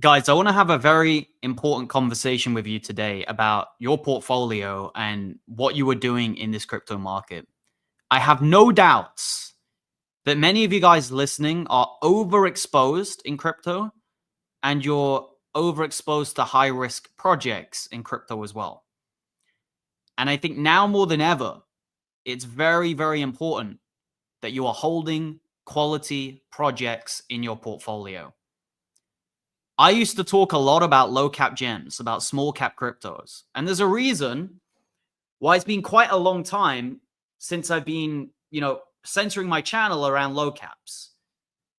Guys, I want to have a very important conversation with you today about your portfolio and what you were doing in this crypto market. I have no doubts that many of you guys listening are overexposed in crypto and you're overexposed to high risk projects in crypto as well. And I think now more than ever, it's very, very important that you are holding quality projects in your portfolio. I used to talk a lot about low cap gems, about small cap cryptos. And there's a reason why it's been quite a long time since I've been, centering my channel around low caps.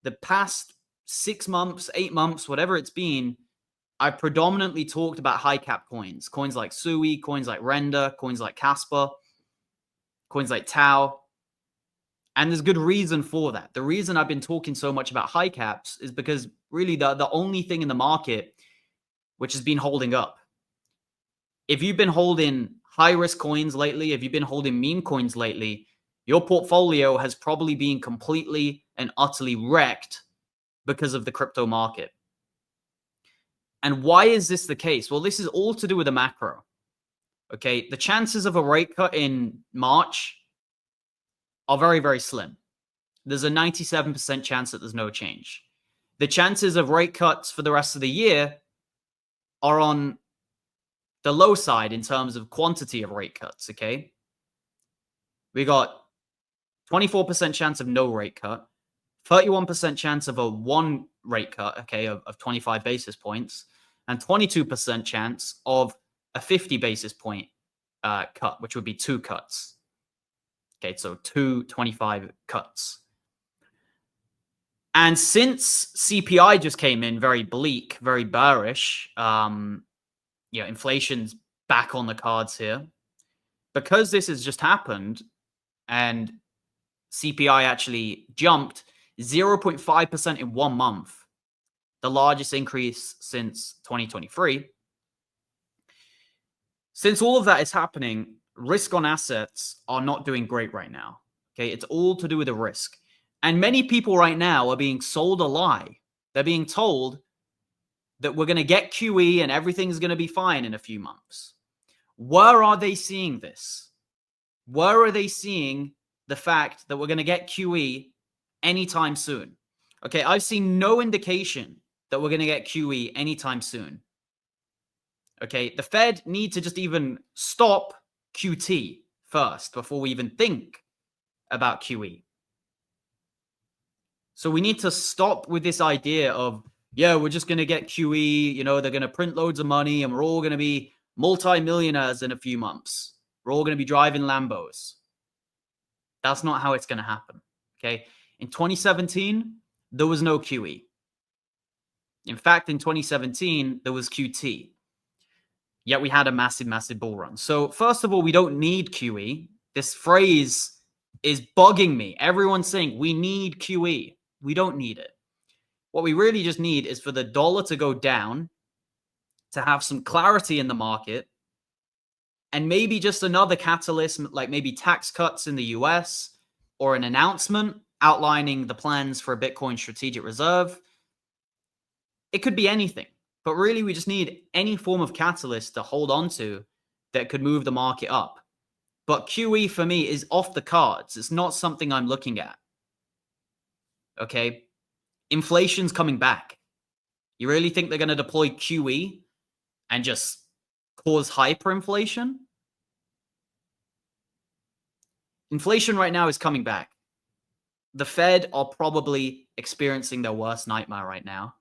The past 6 months, 8 months, whatever it's been, I've predominantly talked about high cap coins like Sui, coins like Render, coins like Casper, coins like Tau. And there's good reason for that. The reason I've been talking so much about high caps is because really the only thing in the market which has been holding up. If you've been holding high risk coins lately, if you've been holding meme coins lately, your portfolio has probably been completely and utterly wrecked because of the crypto market. And why is this the case? Well, this is all to do with the macro. Okay, the chances of a rate cut in March are very, very slim. There's a 97% chance that there's no change. The chances of rate cuts for the rest of the year are on the low side in terms of quantity of rate cuts, okay? We got 24% chance of no rate cut, 31% chance of a one rate cut, okay, of 25 basis points, and 22% chance of a 50 basis point cut, which would be 2 cuts. Okay, so 2 25 cuts. And since CPI just came in very bleak, very bearish, inflation's back on the cards here. Because this has just happened and CPI actually jumped 0.5% in 1 month, the largest increase since 2023. Since all of that is happening, risk on assets are not doing great right now. Okay, it's all to do with the risk. And many people right now are being sold a lie. They're being told that we're going to get QE and everything's going to be fine in a few months. Where are they seeing this? Where are they seeing the fact that we're going to get QE anytime soon? Okay, I've seen no indication that we're going to get QE anytime soon. Okay, the Fed need to just even stop QT first before we even think about QE. So we need to stop with this idea of, yeah, we're just going to get QE, they're going to print loads of money and we're all going to be multi-millionaires in a few months. We're all going to be driving Lambos. That's not how it's going to happen, okay? In 2017, there was no QE. In fact, in 2017, there was QT. Yet we had a massive, massive bull run. So first of all, we don't need QE. This phrase is bugging me. Everyone's saying we need QE. We don't need it. What we really just need is for the dollar to go down, to have some clarity in the market, and maybe just another catalyst, like maybe tax cuts in the US or an announcement outlining the plans for a Bitcoin strategic reserve. It could be anything. But really, we just need any form of catalyst to hold on to that could move the market up. But QE for me is off the cards. It's not something I'm looking at. Okay? Inflation's coming back. You really think they're going to deploy QE and just cause hyperinflation? Inflation right now is coming back. The Fed are probably experiencing their worst nightmare right now.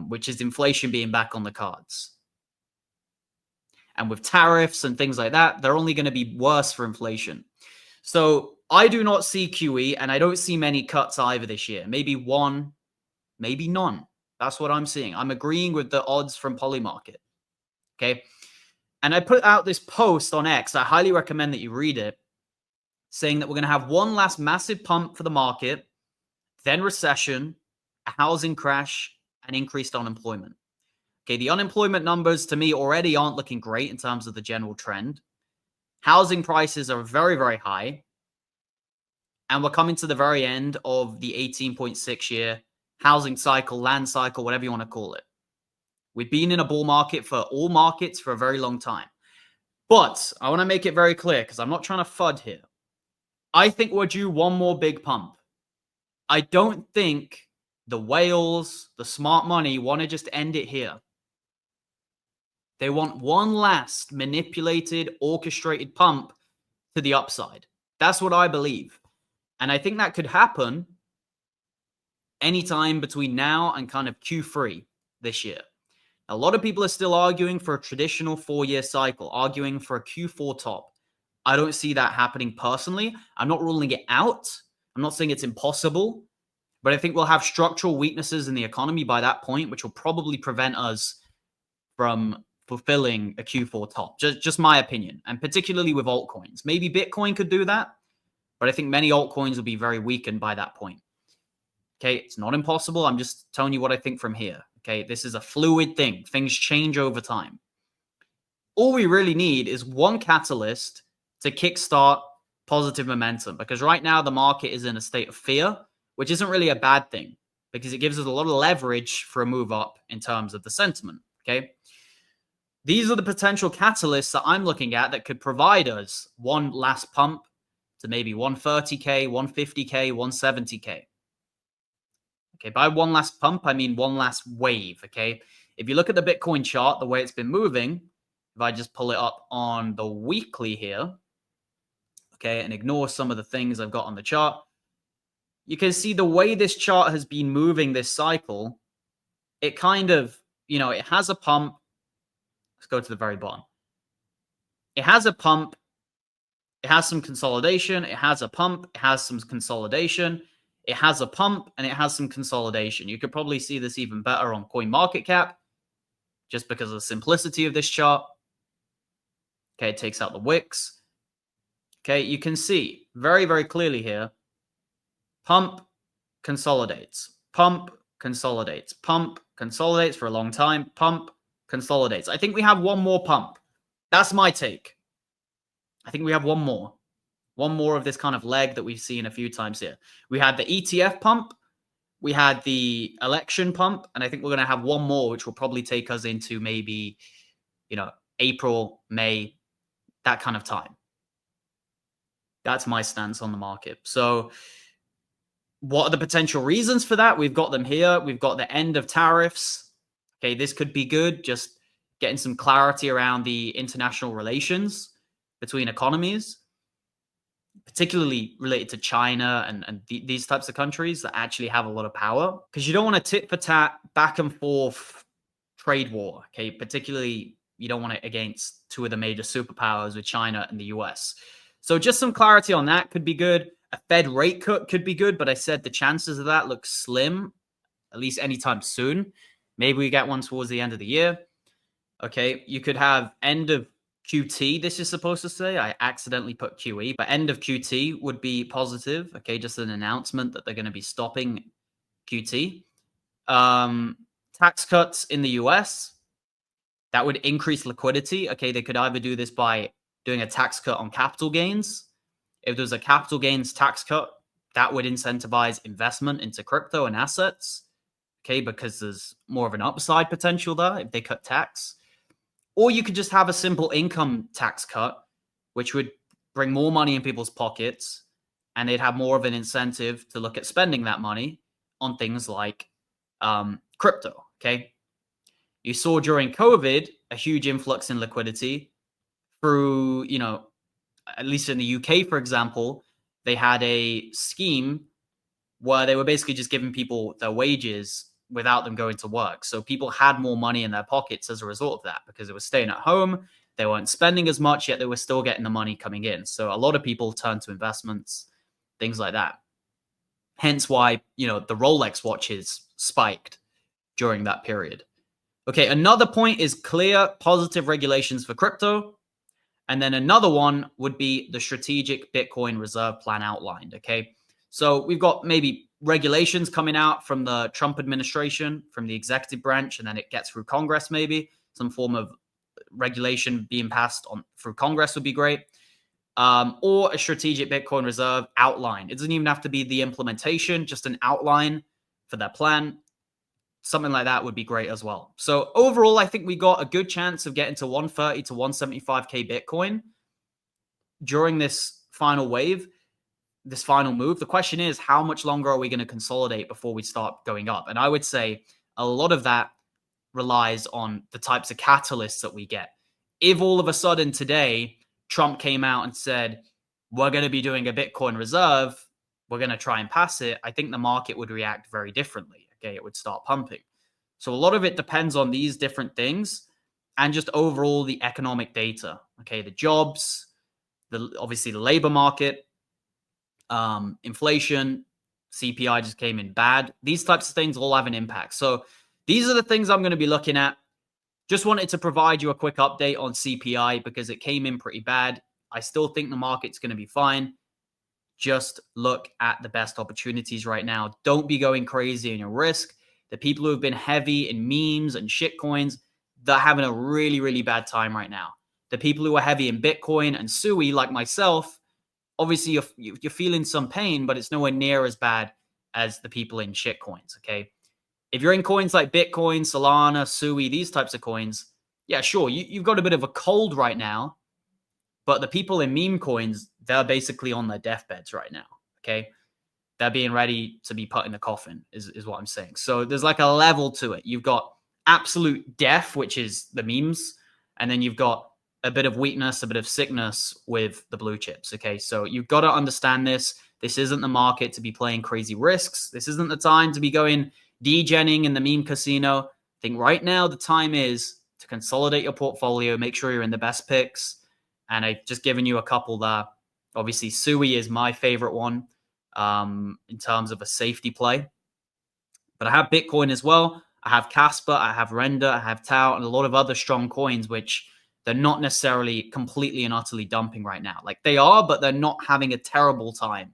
Which is inflation being back on the cards. And with tariffs and things like that, they're only going to be worse for inflation. So I do not see QE, and I don't see many cuts either this year. Maybe one, maybe none. That's what I'm seeing. I'm agreeing with the odds from Polymarket. Okay. And I put out this post on X. I highly recommend that you read it, saying that we're going to have one last massive pump for the market, then recession, a housing crash, and increased unemployment. Okay, the unemployment numbers to me already aren't looking great in terms of the general trend. Housing prices are very, very high. And we're coming to the very end of the 18.6 year housing cycle, land cycle, whatever you want to call it. We've been in a bull market for all markets for a very long time. But I want to make it very clear because I'm not trying to FUD here. I think we're due one more big pump. I don't think the whales, the smart money want to just end it here. They want one last manipulated, orchestrated pump to the upside. That's what I believe. And I think that could happen anytime between now and kind of Q3 this year. A lot of people are still arguing for a traditional 4-year cycle, arguing for a Q4 top. I don't see that happening personally. I'm not ruling it out. I'm not saying it's impossible, but I think we'll have structural weaknesses in the economy by that point, which will probably prevent us from fulfilling a Q4 top. Just my opinion, and particularly with altcoins. Maybe Bitcoin could do that, but I think many altcoins will be very weakened by that point. Okay, it's not impossible. I'm just telling you what I think from here. Okay, this is a fluid thing. Things change over time. All we really need is one catalyst to kickstart positive momentum, because right now the market is in a state of fear, which isn't really a bad thing because it gives us a lot of leverage for a move up in terms of the sentiment. Okay, these are the potential catalysts that I'm looking at that could provide us one last pump to maybe 130K, 150K, 170K. Okay, by one last pump, I mean one last wave, okay? If you look at the Bitcoin chart, the way it's been moving, if I just pull it up on the weekly here, okay, and ignore some of the things I've got on the chart, you can see the way this chart has been moving this cycle, it kind of, it has a pump. Let's go to the very bottom. It has a pump. It has some consolidation. It has a pump. It has some consolidation. It has a pump and it has some consolidation. You could probably see this even better on CoinMarketCap just because of the simplicity of this chart. Okay, it takes out the wicks. Okay, you can see very, very clearly here. Pump, consolidates. Pump, consolidates. Pump, consolidates for a long time. Pump, consolidates. I think we have one more pump. That's my take. I think we have one more. One more of this kind of leg that we've seen a few times here. We had the ETF pump. We had the election pump. And I think we're going to have one more, which will probably take us into maybe, April, May, that kind of time. That's my stance on the market. So what are the potential reasons for that? We've got them here. We've got the end of tariffs. Okay, this could be good. Just getting some clarity around the international relations between economies, particularly related to China and these types of countries that actually have a lot of power. Because you don't want a tit for tat, back and forth trade war. Okay, particularly you don't want it against two of the major superpowers with China and the US. So just some clarity on that could be good. A Fed rate cut could be good, but I said the chances of that look slim, at least anytime soon. Maybe we get one towards the end of the year. Okay, you could have end of QT, this is supposed to say. I accidentally put QE, but end of QT would be positive. Okay, just an announcement that they're going to be stopping QT. Tax cuts in the US, that would increase liquidity. Okay, they could either do this by doing a tax cut on capital gains. If there's a capital gains tax cut, that would incentivize investment into crypto and assets. Okay, because there's more of an upside potential there if they cut tax. Or you could just have a simple income tax cut, which would bring more money in people's pockets, and they'd have more of an incentive to look at spending that money on things like crypto, okay? You saw during COVID a huge influx in liquidity through, at least in the UK, for example, they had a scheme where they were basically just giving people their wages without them going to work. So people had more money in their pockets as a result of that because they were staying at home. They weren't spending as much, yet they were still getting the money coming in. So a lot of people turned to investments, things like that. Hence why, the Rolex watches spiked during that period. Okay, another point is clear positive regulations for crypto. And then another one would be the strategic Bitcoin reserve plan outlined, okay? So we've got maybe regulations coming out from the Trump administration, from the executive branch, and then it gets through Congress maybe. Some form of regulation being passed on through Congress would be great. Or a strategic Bitcoin reserve outline. It doesn't even have to be the implementation, just an outline for that plan. something like that would be great as well. So overall, I think we got a good chance of getting to 130 to 175K Bitcoin during this final wave, this final move. The question is, how much longer are we going to consolidate before we start going up? And I would say a lot of that relies on the types of catalysts that we get. If all of a sudden today, Trump came out and said, we're going to be doing a Bitcoin reserve, we're going to try and pass it, I think the market would react very differently. Okay, it would start pumping. So a lot of it depends on these different things and just overall the economic data. Okay, the jobs, obviously the labor market, inflation, CPI just came in bad. These types of things all have an impact. So these are the things I'm going to be looking at. Just wanted to provide you a quick update on CPI because it came in pretty bad. I still think the market's going to be fine. Just look at the best opportunities right now. Don't be going crazy in your risk. The people who have been heavy in memes and shitcoins, they're having a really, really bad time right now. The people who are heavy in Bitcoin and SUI, like myself, obviously you're feeling some pain, but it's nowhere near as bad as the people in shitcoins, okay? If you're in coins like Bitcoin, Solana, SUI, these types of coins, yeah, sure, you've got a bit of a cold right now, but the people in meme coins, they're basically on their deathbeds right now, okay? They're being ready to be put in the coffin, is what I'm saying. So there's like a level to it. You've got absolute death, which is the memes, and then you've got a bit of weakness, a bit of sickness with the blue chips, okay? So you've got to understand this. This isn't the market to be playing crazy risks. This isn't the time to be going degenning in the meme casino. I think right now the time is to consolidate your portfolio, make sure you're in the best picks. And I've just given you a couple there. Obviously, SUI is my favorite one in terms of a safety play. But I have Bitcoin as well. I have Casper, I have Render, I have Tau, and a lot of other strong coins, which they're not necessarily completely and utterly dumping right now. Like they are, but they're not having a terrible time,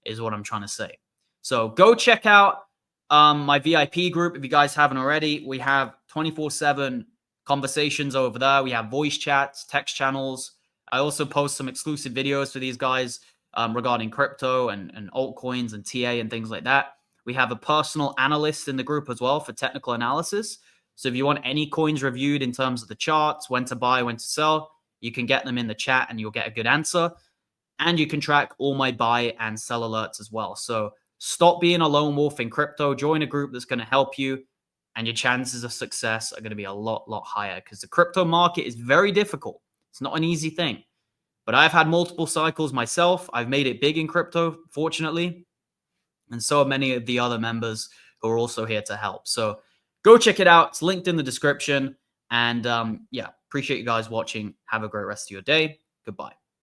is what I'm trying to say. So go check out my VIP group if you guys haven't already. We have 24/7 conversations over there. We have voice chats, text channels. I also post some exclusive videos for these guys regarding crypto and altcoins and TA and things like that. We have a personal analyst in the group as well for technical analysis. So if you want any coins reviewed in terms of the charts, when to buy, when to sell, you can get them in the chat and you'll get a good answer. And you can track all my buy and sell alerts as well. So stop being a lone wolf in crypto. Join a group that's going to help you. And your chances of success are going to be a lot higher because the crypto market is very difficult. It's not an easy thing. But I've had multiple cycles myself. I've made it big in crypto, fortunately. And so have many of the other members who are also here to help. So go check it out. It's linked in the description. And yeah, appreciate you guys watching. Have a great rest of your day. Goodbye.